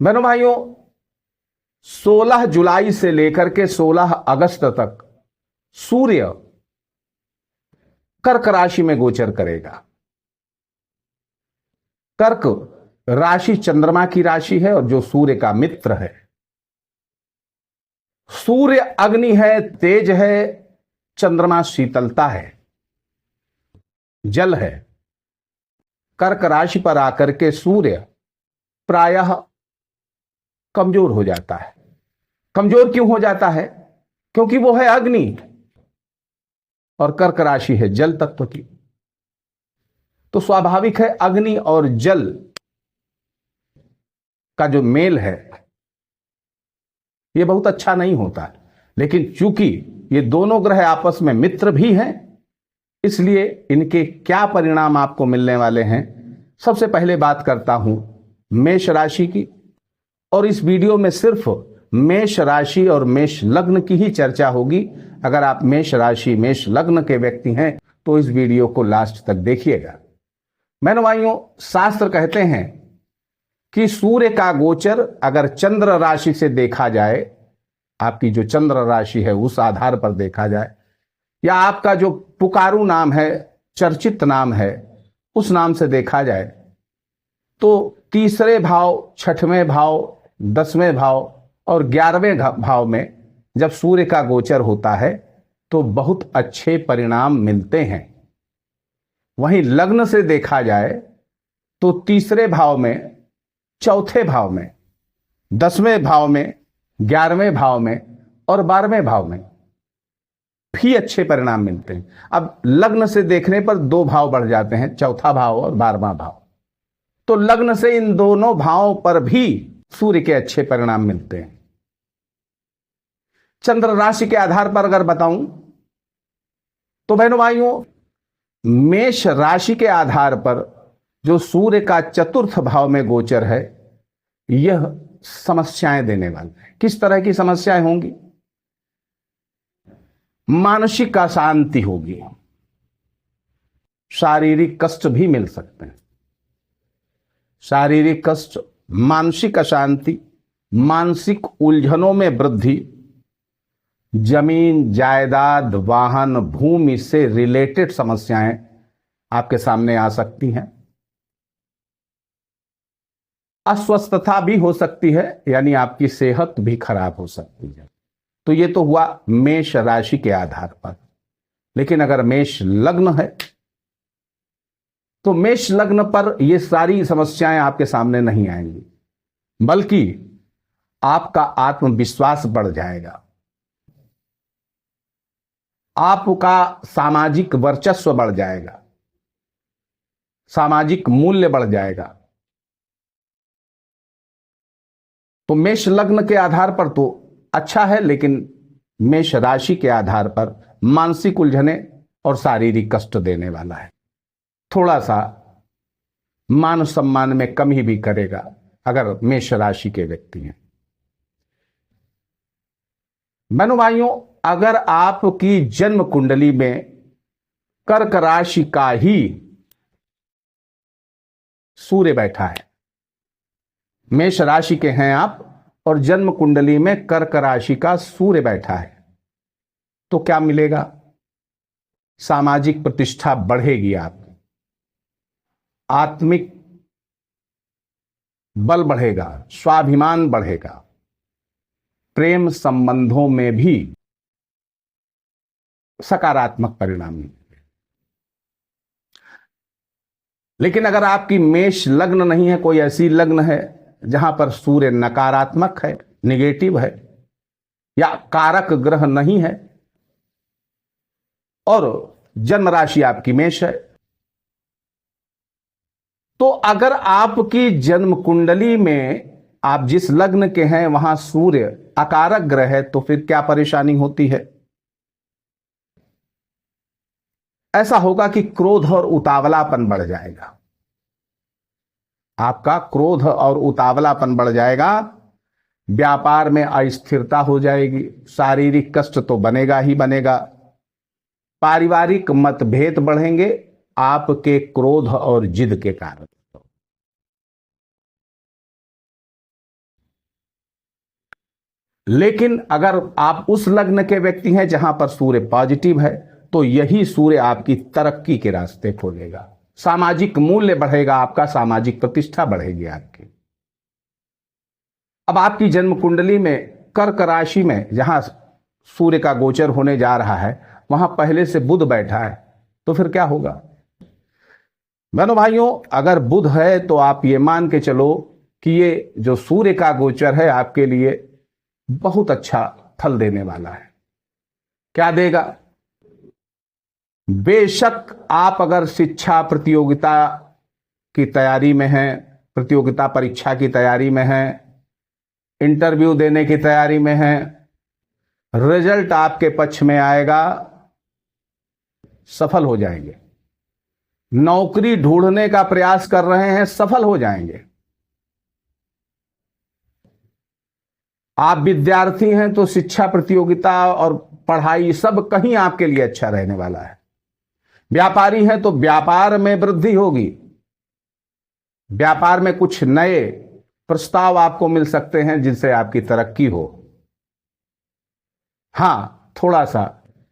बहनों भाइयों, 16 जुलाई से लेकर के 16 अगस्त तक सूर्य कर्क राशि में गोचर करेगा। कर्क राशि चंद्रमा की राशि है और जो सूर्य का मित्र है। सूर्य अग्नि है, तेज है, चंद्रमा शीतलता है, जल है। कर्क राशि पर आकर के सूर्य प्रायः कमजोर हो जाता है। कमजोर क्यों हो जाता है? क्योंकि वो है अग्नि और कर्क राशि है जल तत्व की। तो स्वाभाविक है अग्नि और जल का जो मेल है ये बहुत अच्छा नहीं होता। लेकिन चूंकि ये दोनों ग्रह आपस में मित्र भी हैं, इसलिए इनके क्या परिणाम आपको मिलने वाले हैं। सबसे पहले बात करता हूं मेष राशि की, और इस वीडियो में सिर्फ मेष राशि और मेष लग्न की ही चर्चा होगी। अगर आप मेष राशि मेष लग्न के व्यक्ति हैं तो इस वीडियो को लास्ट तक देखिएगा। बहनों भाइयों, शास्त्र कहते हैं कि सूर्य का गोचर अगर चंद्र राशि से देखा जाए, आपकी जो चंद्र राशि है उस आधार पर देखा जाए, या आपका जो पुकारू नाम है, चर्चित नाम है, उस नाम से देखा जाए, तो तीसरे भाव, छठवें भाव, 10वें भाव और 11वें भाव में जब सूर्य का गोचर होता है तो बहुत अच्छे परिणाम मिलते हैं। वहीं लग्न से देखा जाए तो तीसरे भाव में, चौथे भाव में, 10वें भाव में, 11वें भाव में और 12वें भाव में भी अच्छे परिणाम मिलते हैं। अब लग्न से देखने पर 2 भाव बढ़ जाते हैं, चौथा भाव और 12वां भाव। तो लग्न से इन दोनों भावों पर भी सूर्य के अच्छे परिणाम मिलते हैं। चंद्र राशि के आधार पर अगर बताऊं तो बहनों भाइयों, मेष राशि के आधार पर जो सूर्य का चतुर्थ भाव में गोचर है, यह समस्याएं देने वाला है। किस तरह की समस्याएं होंगी? मानसिक अशांति होगी, शारीरिक कष्ट भी मिल सकते हैं। शारीरिक कष्ट, मानसिक अशांति, मानसिक उलझनों में वृद्धि, जमीन जायदाद, वाहन, भूमि से रिलेटेड समस्याएं आपके सामने आ सकती हैं। अस्वस्थता भी हो सकती है, यानी आपकी सेहत भी खराब हो सकती है। तो ये तो हुआ मेष राशि के आधार पर। लेकिन अगर मेष लग्न है तो मेष लग्न पर ये सारी समस्याएं आपके सामने नहीं आएंगी, बल्कि आपका आत्मविश्वास बढ़ जाएगा, आपका सामाजिक वर्चस्व बढ़ जाएगा, सामाजिक मूल्य बढ़ जाएगा। तो मेष लग्न के आधार पर तो अच्छा है, लेकिन मेष राशि के आधार पर मानसिक उलझने और शारीरिक कष्ट देने वाला है। थोड़ा सा मान सम्मान में कमी भी करेगा अगर मेष राशि के व्यक्ति हैं। बहनों भाइयों, अगर आपकी जन्म कुंडली में कर्क राशि का ही सूर्य बैठा है, मेष राशि के हैं आप और जन्म कुंडली में कर्क राशि का सूर्य बैठा है, तो क्या मिलेगा? सामाजिक प्रतिष्ठा बढ़ेगी, आपकी आत्मिक बल बढ़ेगा, स्वाभिमान बढ़ेगा, प्रेम संबंधों में भी सकारात्मक परिणाम मिलेंगे। लेकिन अगर आपकी मेष लग्न नहीं है, कोई ऐसी लग्न है जहां पर सूर्य नकारात्मक है, निगेटिव है, या कारक ग्रह नहीं है, और जन्म राशि आपकी मेष है, तो अगर आपकी जन्म कुंडली में आप जिस लग्न के हैं वहां सूर्य अकारक ग्रह है, तो फिर क्या परेशानी होती है? ऐसा होगा कि क्रोध और उतावलापन बढ़ जाएगा। आपका क्रोध और उतावलापन बढ़ जाएगा, व्यापार में अस्थिरता हो जाएगी, शारीरिक कष्ट तो बनेगा ही बनेगा, पारिवारिक मतभेद बढ़ेंगे आपके क्रोध और जिद के कारण। लेकिन अगर आप उस लग्न के व्यक्ति हैं जहां पर सूर्य पॉजिटिव है, तो यही सूर्य आपकी तरक्की के रास्ते खोलेगा, सामाजिक मूल्य बढ़ेगा, आपका सामाजिक प्रतिष्ठा बढ़ेगी आपकी। अब आपकी जन्म कुंडली में कर्क राशि में जहां सूर्य का गोचर होने जा रहा है, वहां पहले से बुध बैठा है, तो फिर क्या होगा? बहनों भाइयों, अगर बुध है तो आप ये मान के चलो कि ये जो सूर्य का गोचर है आपके लिए बहुत अच्छा फल देने वाला है। क्या देगा? बेशक आप अगर शिक्षा प्रतियोगिता की तैयारी में हैं, प्रतियोगिता परीक्षा की तैयारी में हैं, इंटरव्यू देने की तैयारी में हैं, रिजल्ट आपके पक्ष में आएगा, सफल हो जाएंगे। नौकरी ढूंढने का प्रयास कर रहे हैं, सफल हो जाएंगे। आप विद्यार्थी हैं तो शिक्षा प्रतियोगिता और पढ़ाई सब कहीं आपके लिए अच्छा रहने वाला है। व्यापारी हैं तो व्यापार में वृद्धि होगी, व्यापार में कुछ नए प्रस्ताव आपको मिल सकते हैं जिनसे आपकी तरक्की हो। हां, थोड़ा सा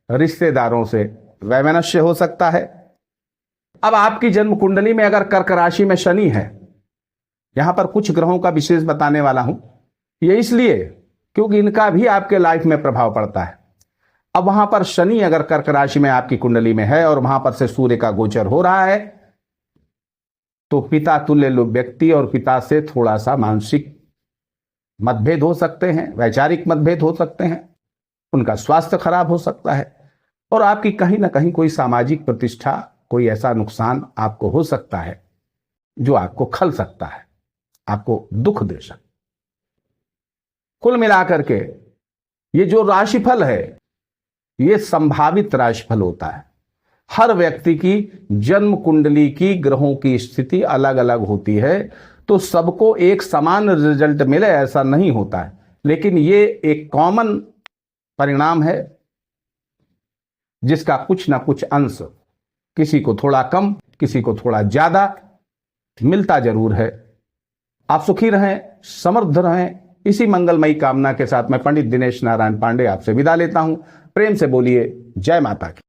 रिश्तेदारों से वैमनस्य हो सकता है। अब आपकी जन्म कुंडली में अगर कर्क राशि में शनि है, यहां पर कुछ ग्रहों का विशेष बताने वाला हूं, ये इसलिए क्योंकि इनका भी आपके लाइफ में प्रभाव पड़ता है। अब वहां पर शनि अगर कर्क राशि में आपकी कुंडली में है और वहां पर से सूर्य का गोचर हो रहा है, तो पिता तुल्य व्यक्ति और पिता से थोड़ा सा मानसिक मतभेद हो सकते हैं, वैचारिक मतभेद हो सकते हैं, उनका स्वास्थ्य खराब हो सकता है और आपकी कहीं ना कहीं कोई सामाजिक प्रतिष्ठा, कोई ऐसा नुकसान आपको हो सकता है जो आपको खल सकता है, आपको दुख दे सकता है। कुल मिलाकर के ये जो राशिफल है, ये संभावित राशिफल होता है। हर व्यक्ति की जन्म कुंडली की ग्रहों की स्थिति अलग अलग होती है, तो सबको एक समान रिजल्ट मिले ऐसा नहीं होता है, लेकिन ये एक कॉमन परिणाम है जिसका कुछ ना कुछ अंश किसी को थोड़ा कम, किसी को थोड़ा ज्यादा मिलता जरूर है। आप सुखी रहें, समृद्ध रहें, इसी मंगलमयी कामना के साथ मैं पंडित दिनेश नारायण पांडे आपसे विदा लेता हूं। प्रेम से बोलिए जय माता की।